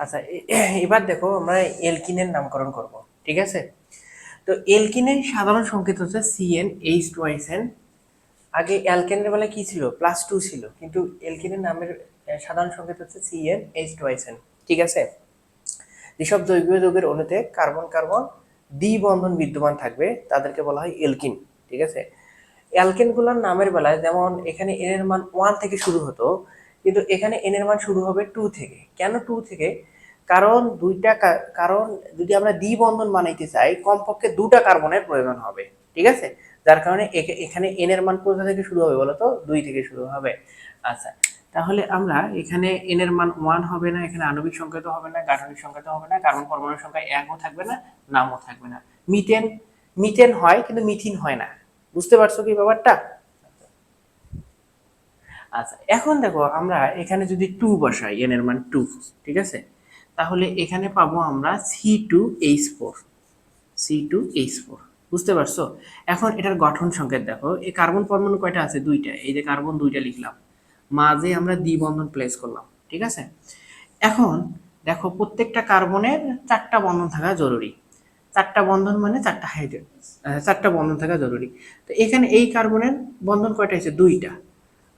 আচ্ছা, এবার দেখো আমরা এলকিনের নামকরণ করব, ঠিক আছে? তো এলকিনের সাধারণ সংকেত হচ্ছে সিএন এইচ টু আইসেন। আগে অ্যালকেনের বেলায় কি ছিল, +2 ছিল, কিন্তু এলকিনের নামের সাধারণ সংকেত হচ্ছে CnH2 ঠিক আছে? যেসব জৈবীয় যৌগের অণুতে কার্বন কার্বন দ্বিবন্ধন বিদ্যমান থাকবে তাদেরকে বলা হয় এলকিন, ঠিক আছে? অ্যালকেনগুলোর নামের বেলায় যেমন এখানে এন এর মান 1 থেকে শুরু হতো, কিন্তু এখানে এন এর মান শুরু হবে 2 থেকে। কেন 2 থেকে? কারণ কারণ যদি আমরা দ্বিবন্ধন বানাইতে চাই কমপক্ষে 2টা কার্বনের প্রয়োজন হবে, ঠিক আছে? যার কারণে এখানে এন এর মান কোথা থেকে শুরু হবে বলতো, 2 থেকে শুরু হবে। আচ্ছা, তাহলে আমরা এখানে এন এর মান 1 হবে না, এখানে আণবিক সংকেত হবে না, গাঠনিক সংকেত হবে না, কার্বন পরমাণুর সংখ্যা 1ও থাকবে না, নামও থাকবে না। মিথেন মিথেন হয় কিন্তু মিথিন হয় না। বুঝতে পারছো কি ব্যাপারটা? আচ্ছা, এখন দেখো আমরা এখানে যদি 2 বসাই, এন এর মান 2, ঠিক আছে? তাহলে এখানে পাবো আমরা C2H4, C2H4। বুঝতে পারছো? এখন এটার গঠন সংকেত দেখো, এই কার্বন পরমাণু কয়টা আছে, 2টা। এই যে কার্বন 2টা লিখলাম, মাঝে আমরা দ্বিবন্ধন প্লেস করলাম, ঠিক আছে? এখন দেখো প্রত্যেকটা কার্বনের 4টা বন্ধন থাকা জরুরি। 4টা বন্ধন মানে 4টা হাইড্রোজেন, 4টা বন্ধন থাকা জরুরি। তো এখানে এই কার্বনের বন্ধন কয়টা আছে, 2টা।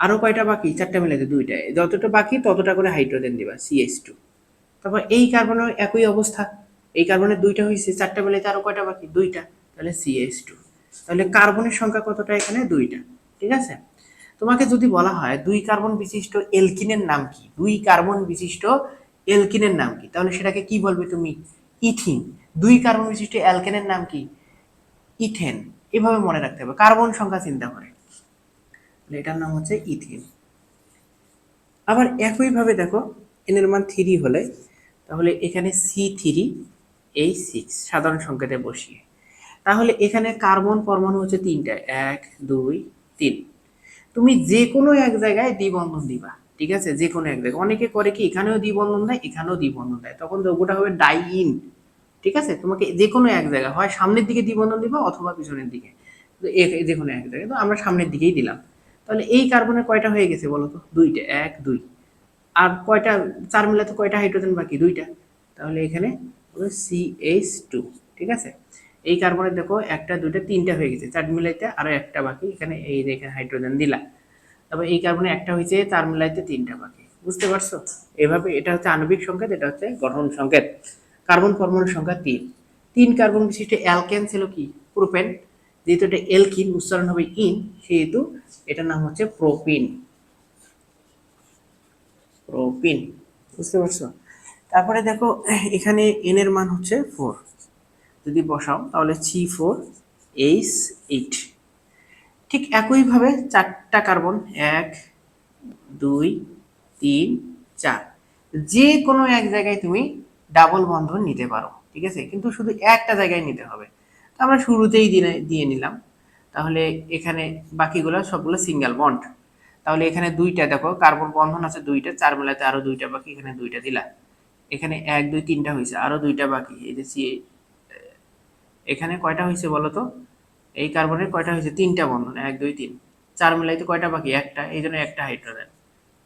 আরো কয়টা বাকি, 4টা মিলাইতে 2টা, যতটা বাকি ততটা করে হাইড্রোজেন দিবা, CH2। তারপর এই কার্বনের একই অবস্থা, এই কার্বনের 2টা হয়েছে, 4টা মিলাইতে আরো কয়টা বাকি, 2টা, তাহলে CH2। তাহলে কার্বনের সংখ্যা কতটা, এখানে 2টা, ঠিক আছে? তোমাকে যদি বলা হয় 2 কার্বন বিশিষ্ট এলকিনের নাম কি, 2 কার্বন বিশিষ্ট এলকিনের নাম কি, তাহলে সেটাকে কি বলবে তুমি, ইথিন। 2 কার্বন বিশিষ্ট অ্যালকেনের নাম কি, ইথেন। এভাবে মনে রাখতে হবে কার্বন সংখ্যা চিন্তা করে, এটার নাম হচ্ছে ইথিন। আবার একইভাবে দেখো, এন এর মান 3 হলে তাহলে এখানে C3H6 সাধারণ সংকেতে বসিয়ে, তাহলে এখানে কার্বন পরমাণু হচ্ছে 3টা, 1 2 3। তুমি যে কোনো এক জায়গায় দ্বিবন্ধন দিবা, ঠিক আছে? যে কোনো এক জায়গায়, অনেকে করে কি এখানেও দ্বিবন্ধন দেয় এখানেও দ্বিবন্ধন দেয়, তখন যৌগটা হবে ডাইইন, ঠিক আছে? তোমাকে যে কোনো এক জায়গায় হয় সামনের দিকে দ্বিবন্ধন দিবা অথবা পিছনের দিকে, তো যে কোনো এক জায়গায়, তো আমরা সামনের দিকেই দিলাম। তাহলে এই কার্বনের কয়টা হয়ে গেছে বলো তো, 2টা, 1 2। আর কয়টা, 4 মিলাতে কয়টা হাইড্রোজেন বাকি, 2টা। তাহলে এখানে CH2, ঠিক আছে? এই কার্বনের দেখো 1টা 2টা 3টা হয়ে গেছে, 4 মিলাইতে আরো একটা বাকি, এখানে এই যে এখানে হাইড্রোজেন দিলা। তারপর এই কার্বনে একটা হয়েছে, 4 মিলাইতে 3টা বাকি। বুঝতে পারছো? এভাবে এটা হচ্ছে আণবিক সংকেত, এটা হচ্ছে গঠন সংকেত। কার্বন পরমাণুর সংখ্যা 3। 3 কার্বন বিশিষ্ট অ্যালকেন ছিল কি, প্রোপেন। যেহেতু এটা এলকিন, উচ্চারণ হবে ইন, সেহেতু এটার নাম হচ্ছে প্রোপিন, প্রোপিন। বুঝতে পারছো? তারপরে দেখো এখানে এন এর মান হচ্ছে 4, যদি বসাও তাহলে C4H8। ঠিক একইভাবে 4টা কার্বন, 1 2 3 4, যে কোনো এক জায়গায় তুমি ডাবল বন্ধন নিতে পারো, ঠিক আছে? কিন্তু শুধু একটা জায়গায় নিতে হবে। তো আমরা শুরুতেই দিয়ে নিলাম, তাহলে এখানে বাকিগুলো সবগুলো সিঙ্গেল বন্ড। তাহলে এখানে 2টা দেখো কার্বন বন্ধন আছে, 2টা, 4 মিলাতে আরো 2টা বাকি, এখানে 2টা দিলা। এখানে 1 2 3টা হয়েছে, আরো 2টা বাকি, এই যে এখানে কয়টা হয়েছে বলো তো, এই কার্বনের কয়টা হয়েছে, 3টা বন্ধন, 1 2 3। 4 মিলাইতে কয়টা বাকি, একটা, এই জন্য একটা হাইড্রোজেন।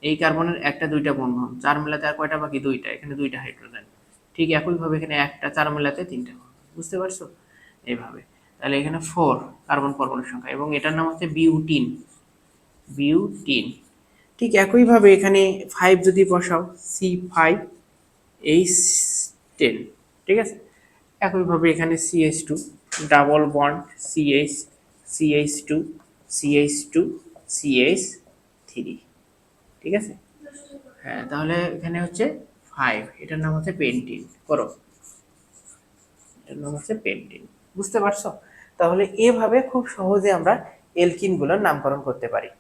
এই কার্বনের 1টা 2টা বন্ধন, 4 মিলাতে আর কয়টা বাকি, 2টা, এখানে 2টা হাইড্রোজেন। ঠিক একইভাবে এখানে একটা, 4 মিলাতে 3টা বন্ধন। বুঝতে পারছো? এইভাবে। তাহলে এখানে 4 কার্বন পরমাণুর সংখ্যা, এবং এটার নাম হচ্ছে বিউটিন, বিউটিন। ঠিক একইভাবে এখানে 5 যদি বসাও, C5H10, ঠিক আছে? একইভাবে এখানে CH2, double bond, CH, CH2, CH3, ঠিক আছে? হ্যাঁ, তাহলে এখানে হচ্ছে 5, এটার নাম হচ্ছে পেন্টিন। করো, এটার নাম হচ্ছে পেন্টিন। বুঝতে পারছো? তাহলে এভাবে খুব সহজে আমরা এলকিন গুলোর নামকরণ করতে পারি।